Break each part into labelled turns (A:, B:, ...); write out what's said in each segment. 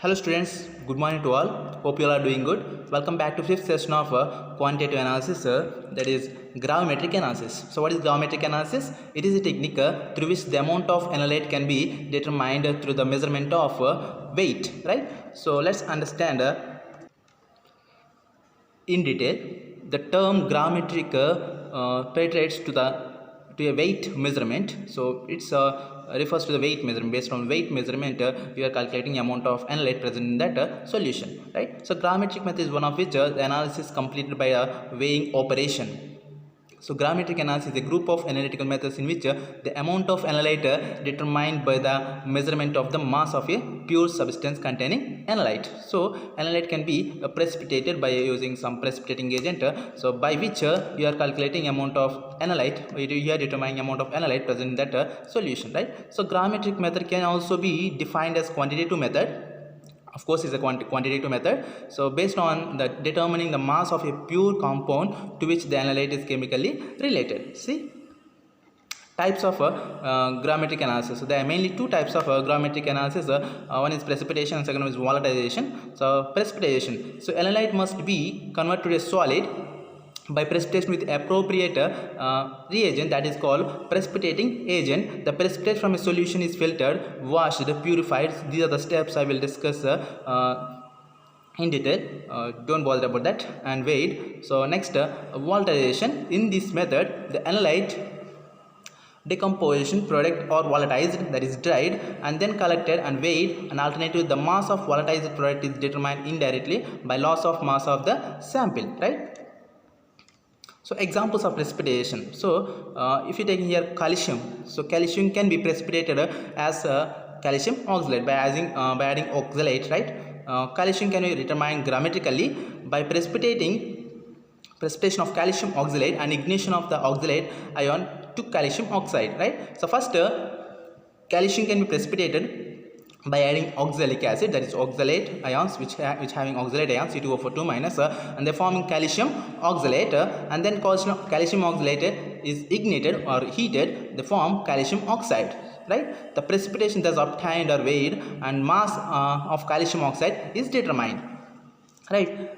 A: Hello students, good morning to all. Hope you all are doing good. Welcome back to fifth session of quantitative analysis, that is gravimetric analysis. So what is gravimetric analysis? It is a technique through which the amount of analyte can be determined through the measurement of weight, right? So let's understand in detail. The term gravimetric penetrates to a weight measurement. So it's refers to the weight measurement. Based on weight measurement, you are calculating amount of analyte present in that solution, right? So gravimetric method is one of which the analysis is completed by a weighing operation. So gravimetric analysis is a group of analytical methods in which the amount of analyte determined by the measurement of the mass of a pure substance containing analyte. So analyte can be precipitated by using some precipitating agent. So by which you are calculating amount of analyte, you are determining amount of analyte present in that solution, right? So gravimetric method can also be defined as quantitative method. Of course, is a quantitative method. So based on the determining the mass of a pure compound to which the analyte is chemically related. See, types of gravimetric analysis. So there are mainly two types of gravimetric analysis. One is precipitation and second one is volatilization. So precipitation. So analyte must be converted to a solid by precipitation with appropriate reagent, that is called precipitating agent. The precipitate from a solution is filtered, washed, purified. These are the steps I will discuss in detail. Don't bother about that. And weighed. So next, volatilization. In this method, the analyte decomposition product or volatilized, that is dried and then collected and weighed. An alternative, the mass of volatilized product is determined indirectly by loss of mass of the sample, right? So examples of precipitation. So if you take here calcium, so calcium can be precipitated as calcium oxalate by adding oxalate, right? Calcium can be determined grammatically by precipitation of calcium oxalate and ignition of the oxalate ion to calcium oxide, right? So first calcium can be precipitated by adding oxalic acid, that is oxalate ions which having oxalate ions C2O4 minus and they forming calcium oxalate and then calcium oxalate is ignited or heated, they form calcium oxide, right? The precipitation thus obtained or weighed and mass of calcium oxide is determined, right?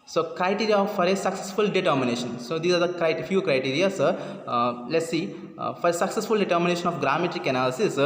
A: So criteria for a successful determination. So these are the few criteria. Let's see. For successful determination of gravimetric analysis,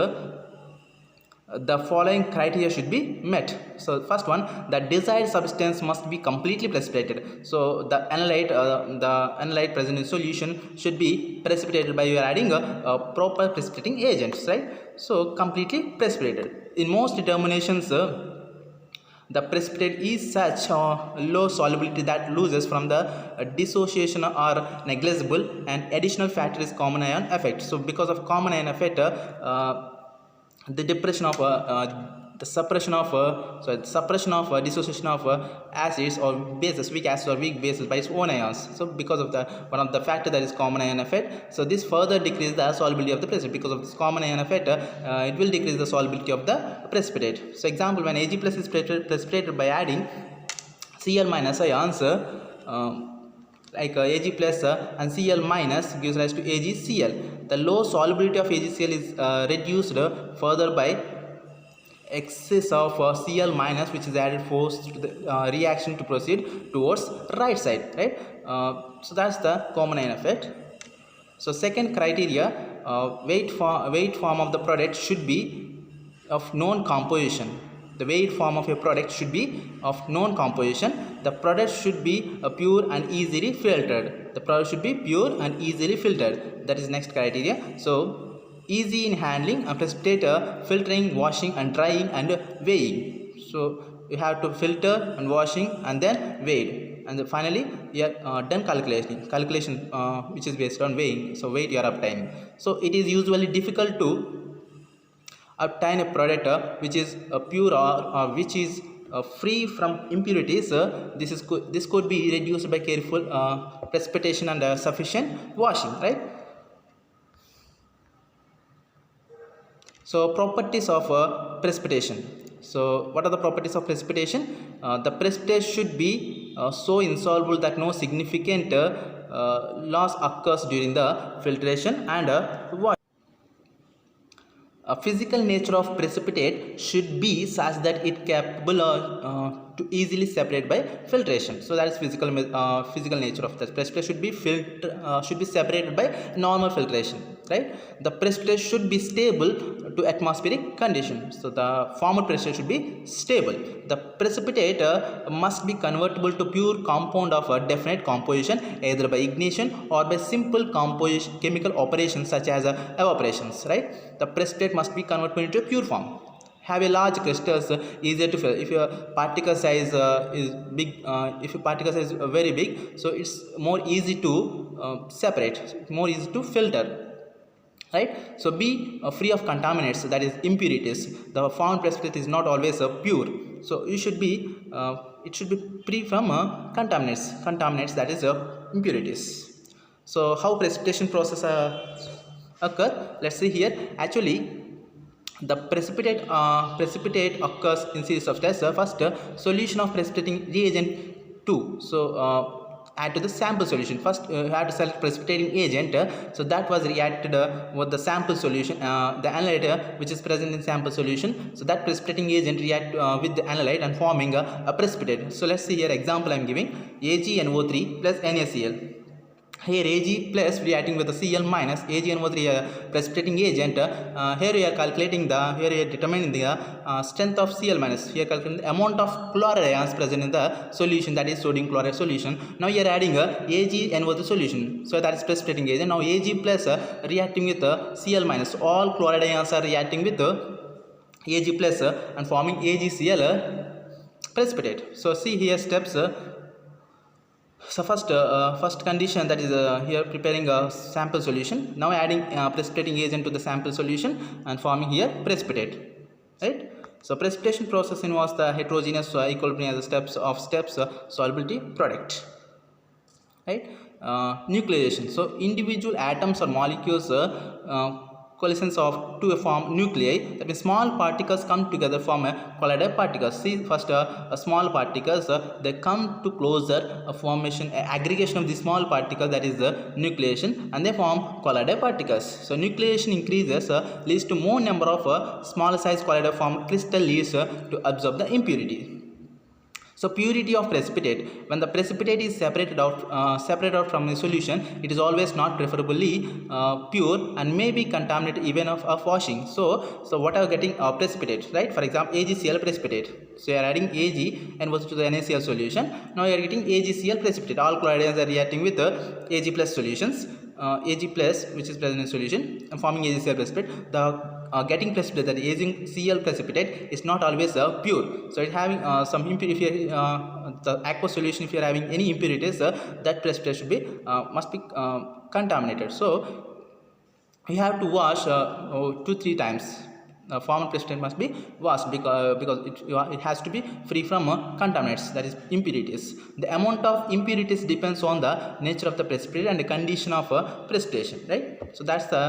A: the following criteria should be met. So first one, the desired substance must be completely precipitated. So the analyte present in solution should be precipitated by you adding a proper precipitating agents, right? So completely precipitated. In most determinations, the precipitate is such low solubility that loses from the dissociation are negligible, and additional factor is common ion effect. So because of common ion effect, the depression of the suppression of dissociation of acids or bases, weak acids or weak bases by its own ions. So because of the one of the factor, that is common ion effect, so this further decreases the solubility of the precipitate. Because of this common ion effect, it will decrease the solubility of the precipitate. So example, when Ag plus is precipitated by adding Cl minus ions, like Ag plus and Cl minus gives rise to AgCl. The low solubility of AgCl is reduced further by excess of Cl minus, which is added force to the reaction to proceed towards right side, right? So that's the common ion effect. So second criteria, weight form of the product should be of known composition. The weight form of a product should be of known composition. The product should be pure and easily filtered. The product should be pure and easily filtered. That is next criteria. So easy in handling and precipitate, filtering, washing and drying and weighing. So you have to filter and washing and then weigh. And then finally you are done calculation which is based on weighing. So weight you are obtaining. So it is usually difficult to obtain a product which is pure or which is free from impurities. This could be reduced by careful precipitation and sufficient washing, right? So properties of precipitation. So what are the properties of precipitation? The precipitate should be so insoluble that no significant loss occurs during the filtration and washing. physical nature of precipitate should be such that it capable to easily separate by filtration. So that is physical nature of the precipitate should be separated by normal filtration, right? The precipitate should be stable to atmospheric conditions. So the former precipitate should be stable. The precipitate must be convertible to pure compound of a definite composition, either by ignition or by simple composition chemical operations such as evaporations, right? The precipitate must be convertible into a pure form. Have a large crystals, easier to fill. If your particle size is big, if your particle size is very big, so it's more easy to separate, more easy to filter, right? So be free of contaminants, that is impurities. The formed precipitate is not always pure, so it should be free from contaminants, that is impurities. So how precipitation process occur? Let's see here. Actually, the precipitate occurs in series of steps. First, solution of precipitating reagent 2. So add to the sample solution. First you have to select precipitating agent, so that was reacted with the sample solution, the analyte which is present in sample solution. So that precipitating agent react with the analyte and forming a precipitate. So let's see here, example I am giving: AgNO3 plus NaCl. Here Ag plus reacting with the Cl minus AgNO3 precipitating agent. Here we are calculating here we are determining the strength of Cl minus. Here calculating the amount of chloride ions present in the solution, that is sodium chloride solution. Now you are adding AgNO3 solution, so that is precipitating agent. Now Ag plus reacting with Cl minus. All chloride ions are reacting with Ag plus and forming AgCl precipitate. So see here steps. So first condition, that is here preparing a sample solution. Now adding precipitating agent to the sample solution and forming here precipitate, right? So precipitation process involves the heterogeneous equilibrium as steps solubility product, right? Nucleation. So individual atoms or molecules collisions of to form nuclei, that means small particles come together form a collider particles. See first small particles they come to closer formation, aggregation of the small particle, that is the nucleation, and they form collider particles. So nucleation increases leads to more number of small size collider form crystal leads to absorb the impurity. So purity of precipitate: when the precipitate is separated out from the solution, it is always not preferably pure and may be contaminated even of washing. So what are you getting? Precipitate, right? For example, AgCl precipitate. So you are adding Ag and to the NaCl solution. Now you are getting AgCl precipitate. All chloride ions are reacting with Ag plus solutions. Ag plus which is present in solution and forming AgCl precipitate. The getting precipitate, that is AgCl precipitate, is not always pure. So it having some impurity. The aqueous solution, if you are having any impurities, that precipitate should be must be contaminated. So you have to wash 2-3 times. The formal precipitate must be washed because it has to be free from contaminants, that is impurities. The amount of impurities depends on the nature of the precipitate and the condition of precipitation, right? So that's the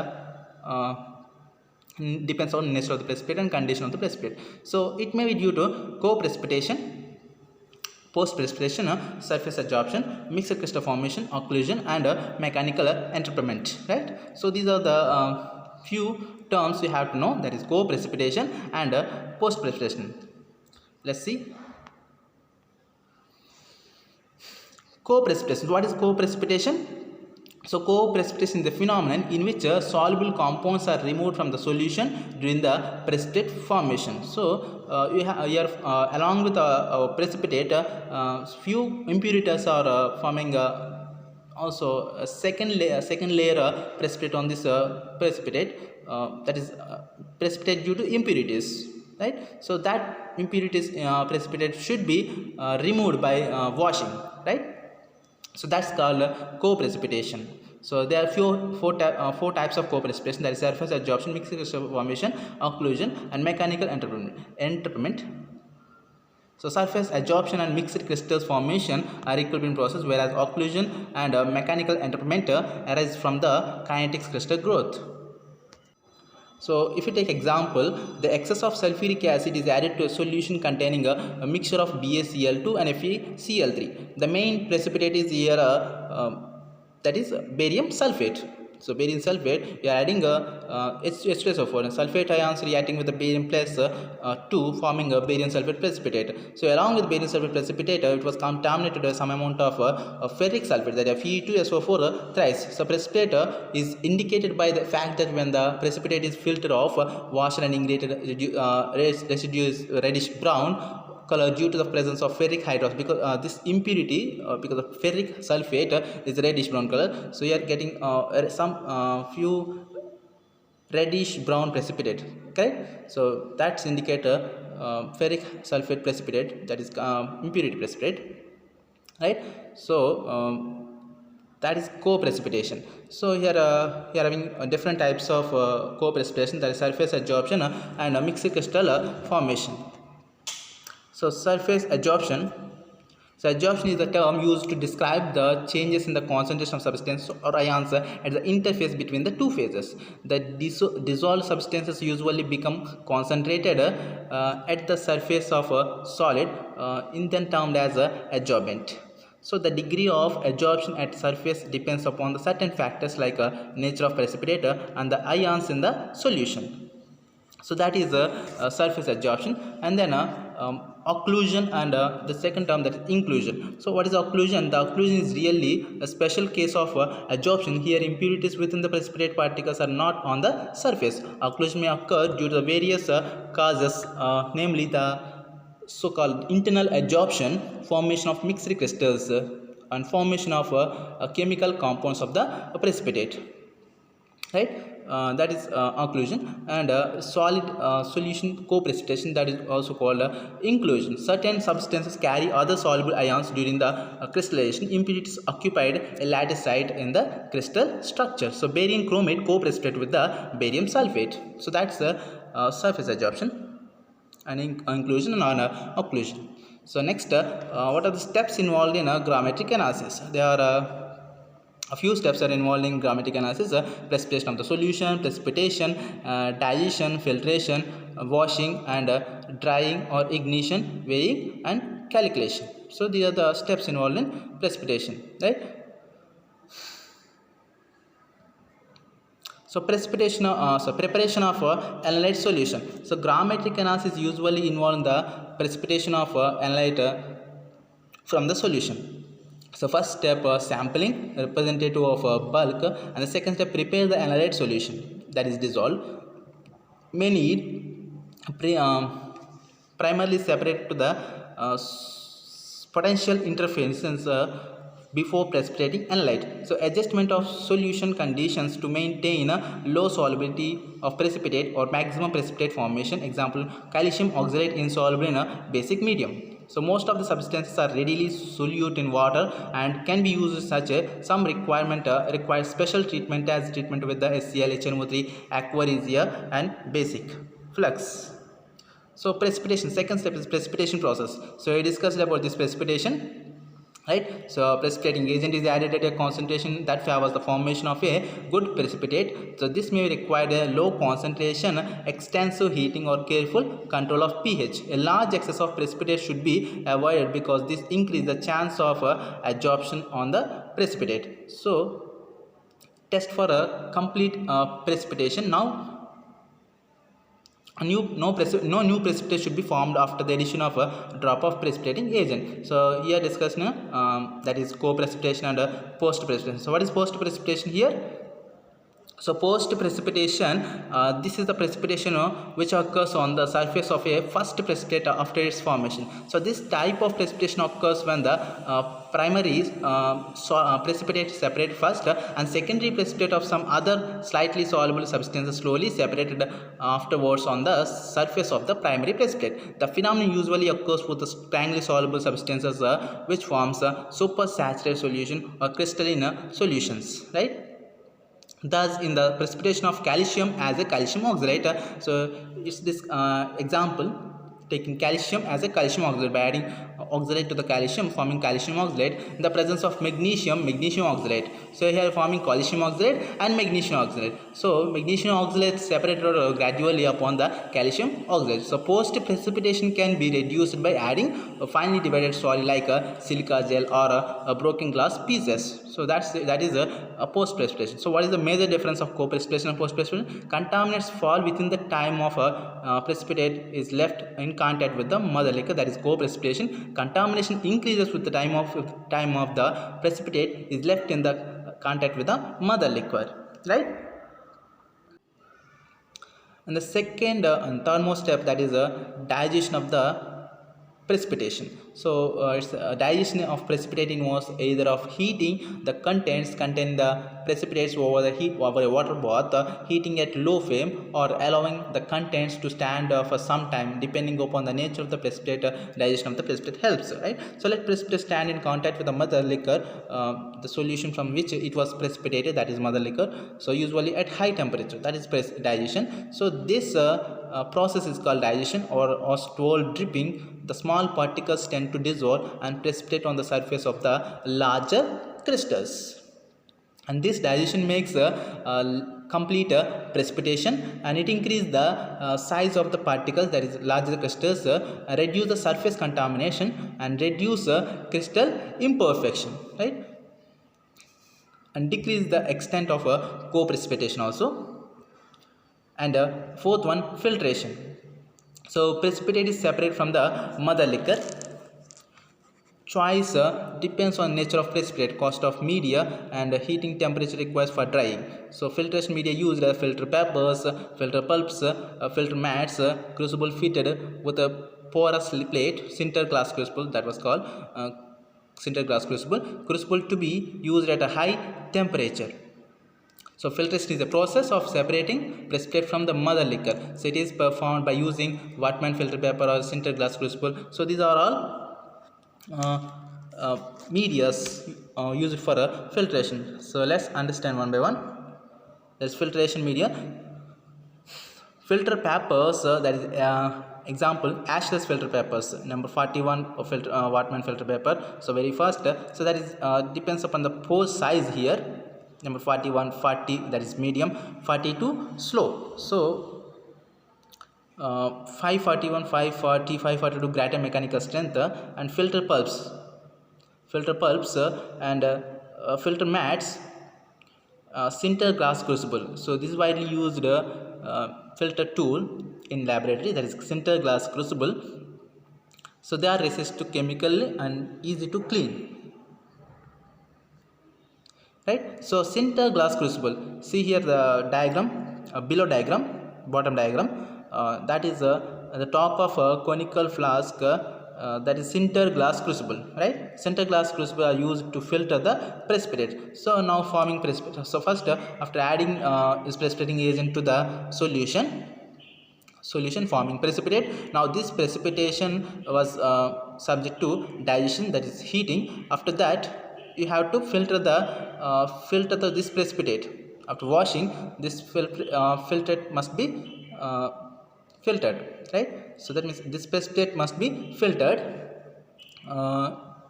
A: depends on nature of the precipitate and condition of the precipitate. So it may be due to co-precipitation, post-precipitation, surface adsorption, mixed crystal formation, occlusion, and mechanical entrapment, right? So these are the few terms you have to know, that is co-precipitation and post-precipitation. Let's see. Co-precipitation. What is co-precipitation? So co-precipitation is the phenomenon in which soluble compounds are removed from the solution during the precipitate formation. So you have along with a precipitate, few impurities are forming also a second layer precipitate on this precipitate, that is precipitate due to impurities, right? So that impurities precipitate should be removed by washing, right? So that's called co-precipitation. So there are four types of co-precipitation, that is surface adsorption, mixed crystal formation, occlusion, and mechanical entrapment. So surface adsorption and mixed crystals formation are equilibrium process, whereas occlusion and mechanical entrapment arise from the kinetics crystal growth. So if you take example, the excess of sulfuric acid is added to a solution containing a mixture of BaCl2 and FeCl3. The main precipitate is here that is barium sulfate, So barium sulfate, you are adding a H2SO4 and sulfate ions reacting with the barium plus 2 forming a barium sulfate precipitate. So along with barium sulfate precipitate, it was contaminated with some amount of ferric sulfate, that is Fe2SO4 thrice. So precipitate is indicated by the fact that when the precipitate is filtered off, washed and ingredient residue is reddish brown color due to the presence of ferric hydroxide, because this impurity because of ferric sulfate is reddish brown color. So you are getting some few reddish brown precipitate, correct? So that's indicator ferric sulfate precipitate, that is impurity precipitate, right? So that is co-precipitation. So here we are having different types of co-precipitation, that is surface adsorption and mixed crystal formation. So surface adsorption. So adsorption is the term used to describe the changes in the concentration of substance or ions at the interface between the two phases. The dissolved substances usually become concentrated at the surface of a solid, in then termed as adsorbent. So the degree of adsorption at surface depends upon the certain factors like nature of precipitate and the ions in the solution. So that is surface adsorption. And then occlusion, and the second term, that is inclusion. So what is occlusion? The occlusion is really a special case of adsorption. Here impurities within the precipitate particles are not on the surface. Occlusion may occur due to the various causes, namely the so-called internal adsorption, formation of mixed crystals, and formation of chemical compounds of the precipitate, right? That is occlusion. And solid solution co-precipitation, that is also called inclusion. Certain substances carry other soluble ions during the crystallization. Impurities occupied a lattice site in the crystal structure. So barium chromate co-precipitate with the barium sulfate. So that's the surface adsorption and inclusion and occlusion. So next, what are the steps involved in grammatic analysis? There are a few steps are involved in grammatic analysis: precipitation of the solution, precipitation, dilution, filtration, washing, and drying or ignition, weighing, and calculation. So these are the steps involved in precipitation, right? So precipitation, preparation of analyte solution. So grammatic analysis usually involve the precipitation of analyte from the solution. So first step, sampling, representative of bulk, and the second step, prepare the analyte solution, that is dissolved. May need primarily separate to the potential interferences before precipitating analyte. So adjustment of solution conditions to maintain a low solubility of precipitate or maximum precipitate formation. Example, calcium oxalate insoluble in a basic medium. So most of the substances are readily solute in water and can be used as such some require special treatment as treatment with the HCl, HNO3, aquaresia, and basic flux. So precipitation, second step is precipitation process. So we discussed about this precipitation, right? So precipitating agent is added at a concentration that favors the formation of a good precipitate. So this may require a low concentration, extensive heating, or careful control of pH. A large excess of precipitate should be avoided because this increases the chance of adsorption on the precipitate. So test for a complete precipitation. Now no new precipitate should be formed after the addition of a drop of precipitating agent. So here discussing that is co-precipitation and post precipitation. So what is post precipitation here? So post precipitation, this is the precipitation which occurs on the surface of a first precipitate after its formation. So this type of precipitation occurs when the primary precipitate separate first and secondary precipitate of some other slightly soluble substances slowly separated afterwards on the surface of the primary precipitate. The phenomenon usually occurs with the strongly soluble substances which forms supersaturated solution or crystalline solutions, right? Thus in the precipitation of calcium as a calcium oxalate, so it's this example taking calcium as a calcium oxalate by adding oxalate to the calcium, forming calcium oxalate. In the presence of magnesium, magnesium oxalate. So here forming calcium oxalate and magnesium oxalate. So magnesium oxalate separated gradually upon the calcium oxalate. So post precipitation can be reduced by adding a finely divided solid like a silica gel or a broken glass pieces. So that is a post precipitation. So what is the major difference of co-precipitation and post precipitation? Contaminants fall within the time of a precipitate is left in contact with the mother liquor, that is co-precipitation. Contamination increases with the time of the precipitate is left in the contact with the mother liquor, right? And the second and third most step, that is a digestion of the precipitation. So it's digestion of precipitate involves either of heating the contents contain the precipitates over a water bath, heating at low flame, or allowing the contents to stand for some time depending upon the nature of the precipitate. Digestion of the precipitate helps, right? So let precipitate stand in contact with the mother liquor, the solution from which it was precipitated, that is mother liquor, so usually at high temperature, that is digestion. So this process is called digestion or stool dripping. The small particles tend to dissolve and precipitate on the surface of the larger crystals, and this digestion makes a complete precipitation, and it increases the size of the particles, that is larger crystals, reduce the surface contamination and reduce crystal imperfection, right, and decrease the extent of co-precipitation also. And fourth one, filtration. So precipitate is separate from the mother liquor. Choice depends on nature of precipitate, cost of media, and heating temperature required for drying. So filtration media used are filter papers, filter pulps, filter mats, crucible fitted with a porous plate, sinter glass crucible, that was called sinter glass crucible to be used at a high temperature. So filtration is a process of separating precipitate from the mother liquor. So it is performed by using Wattman filter paper or sinter glass crucible. So these are all medias used for filtration. So let's understand one by one. There's filtration media. Filter papers, that is example ashless filter papers, number 41 of Wattman filter paper. So very first, so that is depends upon the pore size here. Number 41, 40, that is medium, 42 slow. So 541, 540, 542 greater mechanical strength, and filter pulps and filter mats, sinter glass crucible. So this is widely used filter tool in laboratory, that is sinter glass crucible. So they are resistant to chemical and easy to clean, right? So sinter glass crucible, see here the diagram, below diagram, bottom diagram, that is the top of a conical flask, that is sinter glass crucible, right? Sinter glass crucible are used to filter the precipitate. So now forming precipitate. So first after adding this precipitating agent to the solution forming precipitate. Now this precipitation was subject to digestion, that is heating. After that you have to filter this precipitate. After washing, this filtrate must be filtered, right? So that means this precipitate must be filtered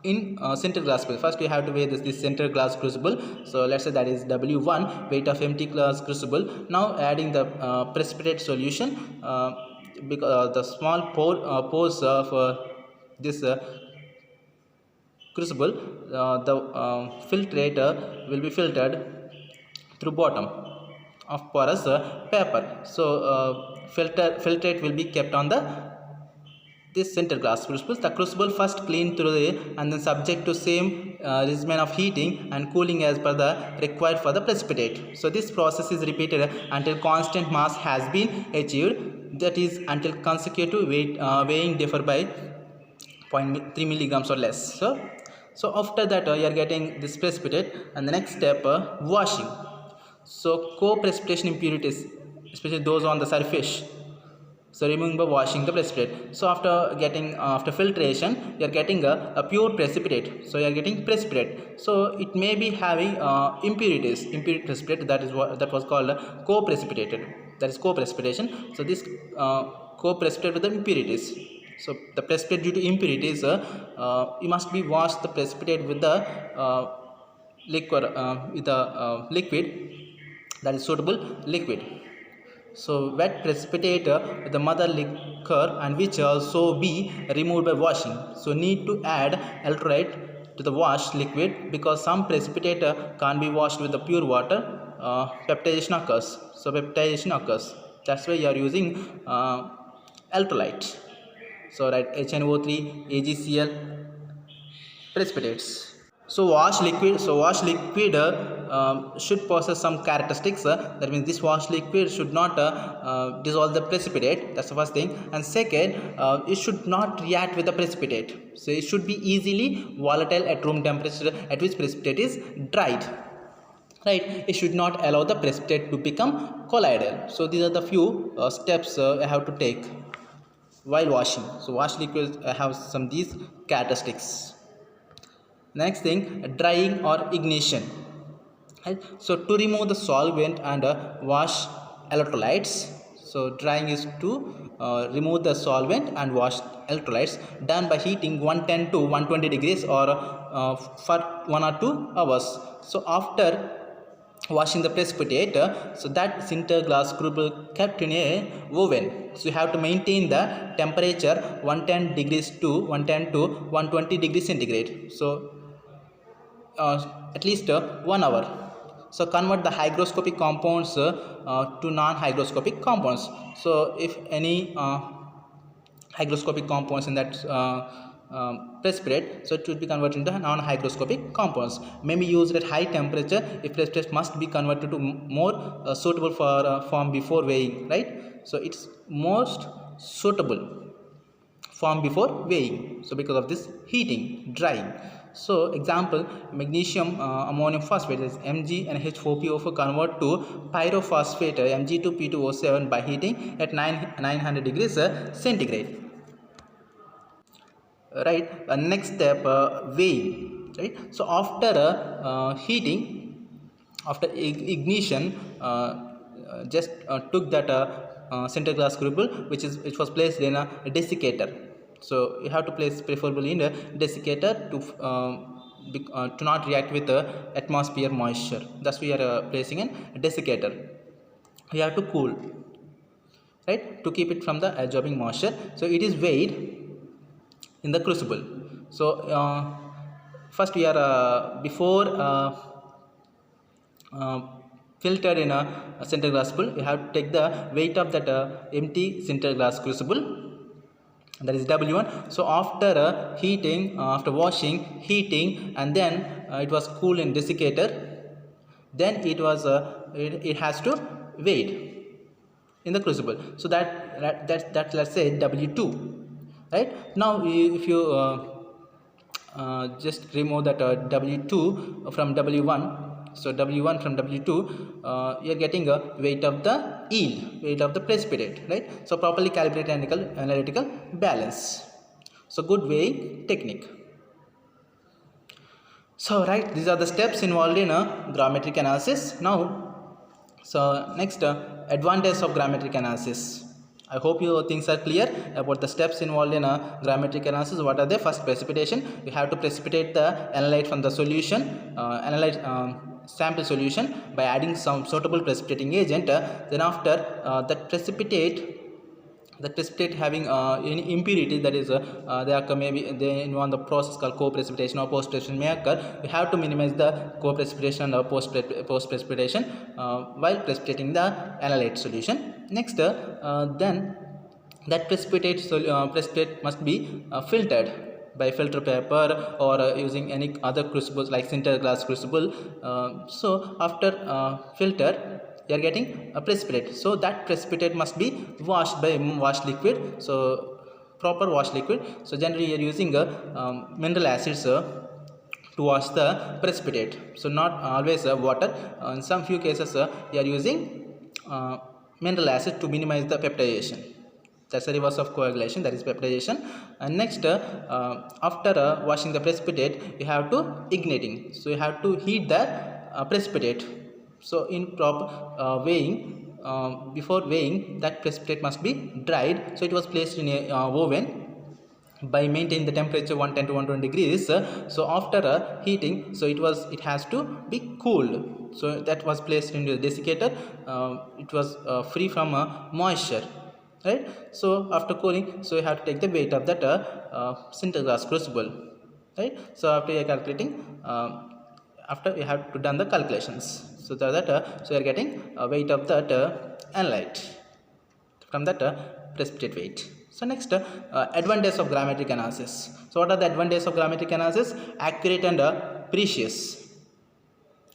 A: in sinter glass crucible. First you have to weigh this sinter glass crucible. So let's say that is W1, weight of empty glass crucible. Now adding the precipitate solution, because the small pores of this crucible, the filtrate will be filtered through bottom of porous paper. So filtrate will be kept on this sinter glass crucible. The crucible first cleaned through and then subject to same regimen of heating and cooling as per the required for the precipitate. So this process is repeated until constant mass has been achieved, that is until consecutive weighing differ by 0.3 milligrams or less. So after that you are getting this precipitate, and the next step, washing. So co-precipitation impurities, especially those on the surface, so removing by washing the precipitate. So after filtration you are getting a pure precipitate. So you are getting precipitate. So it may be having impurities, impure precipitate, that was called co-precipitated, that is co-precipitation. So this co-precipitate with the impurities. So the precipitate due to impurities, you must be washed the precipitate with the liquid that is suitable liquid. So wet precipitate with the mother liquor and which also be removed by washing. So need to add electrolyte to the washed liquid because some precipitate can't be washed with the pure water. Peptidation occurs. So peptidation occurs. That's why you are using electrolyte. So write HNO3, AgCl, precipitates. So wash liquid. Should possess some characteristics. That means this wash liquid should not dissolve the precipitate. That's the first thing. And second, it should not react with the precipitate. So it should be easily volatile at room temperature at which precipitate is dried. Right? It should not allow the precipitate to become colloidal. So these are the few steps I have to take while washing. So wash liquids have some these characteristics. Next thing, drying or ignition. Right? So to remove the solvent and wash electrolytes. So drying is to remove the solvent and wash electrolytes, done by heating 110 to 120 degrees or for 1 or 2 hours. So after washing the precipitate, so that sinter glass crumble kept in a oven. So you have to maintain the temperature 110 degrees to 110 to 120 degrees centigrade. So at least 1 hour. So convert the hygroscopic compounds to non-hygroscopic compounds. So if any hygroscopic compounds in that precipitate, so it should be converted into non-hygroscopic compounds. May be used at high temperature if precipitate must be converted to more suitable for form before weighing. Right? So it's most suitable form before weighing. So because of this heating, drying. So example, magnesium ammonium phosphate is MgNH4PO4 convert to pyrophosphate Mg2P2O7 by heating at 900 degrees centigrade. Right? Next step, weighing. Right? So after heating, after ignition, just took that sinter glass crumble which was placed in a desiccator. So you have to place preferably in a desiccator to not react with the atmosphere moisture. Thus we are placing in a desiccator. We have to cool, right, to keep it from the absorbing moisture. So it is weighed in the crucible. So first we are before filtered in a sinter glass crucible, we have to take the weight of that empty sinter glass crucible, that is W1. So after heating, after washing, heating, and then it was cooled in desiccator, then it was it has to weighed in the crucible. So that let's say W2. Right? Now if you just remove that W2 from W1, so W1 from W2, you are getting a weight of the yield, weight of the precipitate, right? So properly calibrate analytical balance. So good weighing technique. So right, these are the steps involved in grammatical analysis. Now, so next, advantage of grammatical analysis. I hope your things are clear about the steps involved in grammatical analysis. What are they? First, precipitation. You have to precipitate the analyte from the solution, sample solution by adding some suitable precipitating agent. Then after that precipitate having any impurity, that is they involve the process called co-precipitation or post-precipitation may occur. We have to minimize the co-precipitation or post-precipitation while precipitating the analyte solution. Next, then that precipitate must be filtered by filter paper or using any other crucibles like sinter glass crucible. So after filter, you are getting a precipitate. So that precipitate must be washed by wash liquid. So proper wash liquid. So generally you are using mineral acids to wash the precipitate. So not always water. In some few cases you are using mineral acid to minimize the peptidation. That's the reverse of coagulation, that is peptidation. And next, after washing the precipitate, you have to igniting. So you have to heat the precipitate. So in proper weighing, before weighing, that precipitate must be dried. So it was placed in a oven by maintaining the temperature 110 to 120 degrees. So after heating, so it has to be cooled. So that was placed into the desiccator. It was free from moisture, right? So after cooling, so you have to take the weight of that sinter glass crucible, right? So after you are calculating, after you have to done the calculations, so that so you are getting weight of that analyte from that precipitate weight. So next, advantage of grammatic analysis. So what are the advantages of grammatic analysis? Accurate and precious.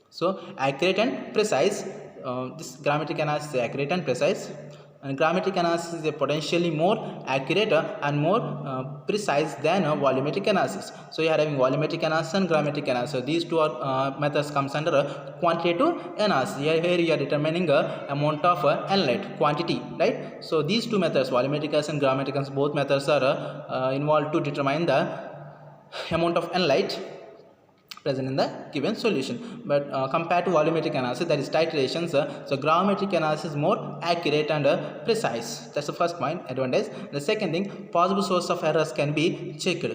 A: So accurate and precise. This grammatic analysis is accurate and precise, and grammatic analysis is a potentially more accurate and more precise than volumetric analysis. So you are having volumetric analysis and grammatic analysis. So these two are methods comes under quantitative analysis. Here you are determining amount of analyte quantity, right? So these two methods, volumetric and grammatical, both methods are involved to determine the amount of analyte present in the given solution. But compared to volumetric analysis, that is titrations, so gravimetric analysis is more accurate and precise. That's the first point, advantage. The second thing, possible source of errors can be checked.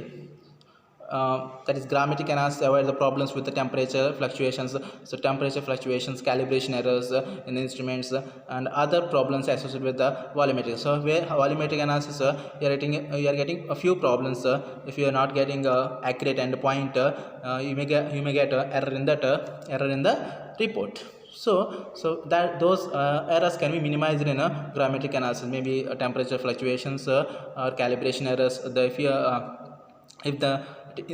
A: That is grammatic analysis avoid the problems with the temperature fluctuations. So temperature fluctuations, calibration errors in the instruments, and other problems associated with the volumetric. So where volumetric analysis, you are getting a few problems. If you are not getting accurate endpoint, you may get error in the report. So that those errors can be minimized in a grammatic analysis. Maybe temperature fluctuations or calibration errors. If the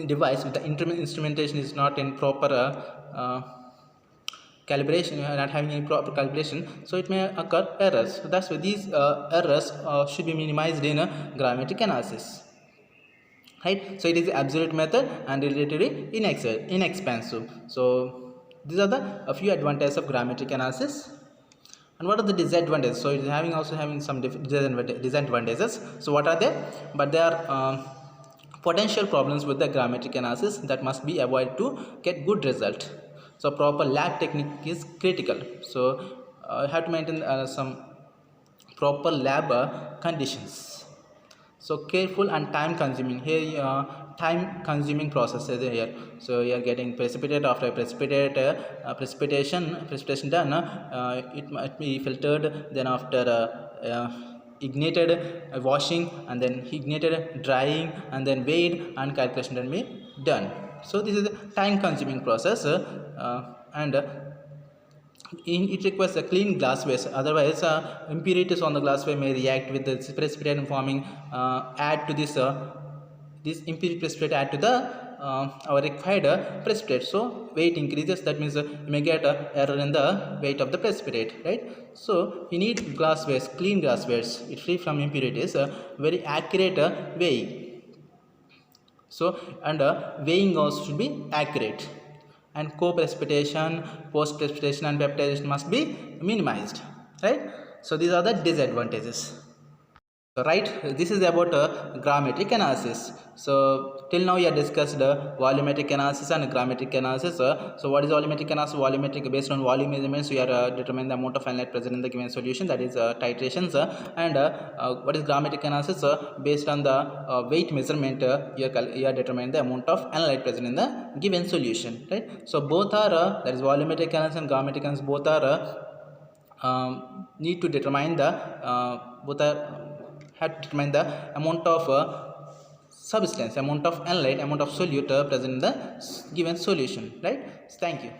A: device with the instrumentation is not in proper calibration, not having any proper calibration, so it may occur errors. So that's why these errors should be minimized in a grammatic analysis, right? So it is the absolute method and relatively inexpensive. So these are a few advantages of grammatic analysis. And what are the disadvantages? So it is having some disadvantages. So what are they? But they are potential problems with the grammatic analysis that must be avoided to get good result. So proper lab technique is critical. So you have to maintain some proper lab conditions. So careful and time consuming. Here time consuming processes here. So you are getting precipitate. After precipitation done, it might be filtered. Then after ignited, washing, and then ignited, drying, and then weighed, and calculation can be done. So this is a time consuming process, and it requires a clean glassware. Otherwise impurities on the glassware may react with the precipitate and forming add to this impurity precipitate add to the our required precipitate. So weight increases, that means you may get error in the weight of the precipitate, right? So you need glasswares, clean glasswares, it's free from impurities, very accurate weighing. So and weighing also should be accurate, and co-precipitation, post-precipitation, and baptization must be minimized, right? So these are the disadvantages. Right, this is about grammatic analysis. So till now we have discussed volumetric analysis and grammatic analysis. So what is volumetric analysis? Volumetric, based on volume measurements, we are determining the amount of analyte present in the given solution, that is titrations. And what is grammatic analysis? Based on the weight measurement, you are determining the amount of analyte present in the given solution, right? So both are that is volumetric analysis and grammatic analysis, both are need to determine the have to determine the amount of substance, amount of analyte, amount of solute present in the given solution, right? Thank you.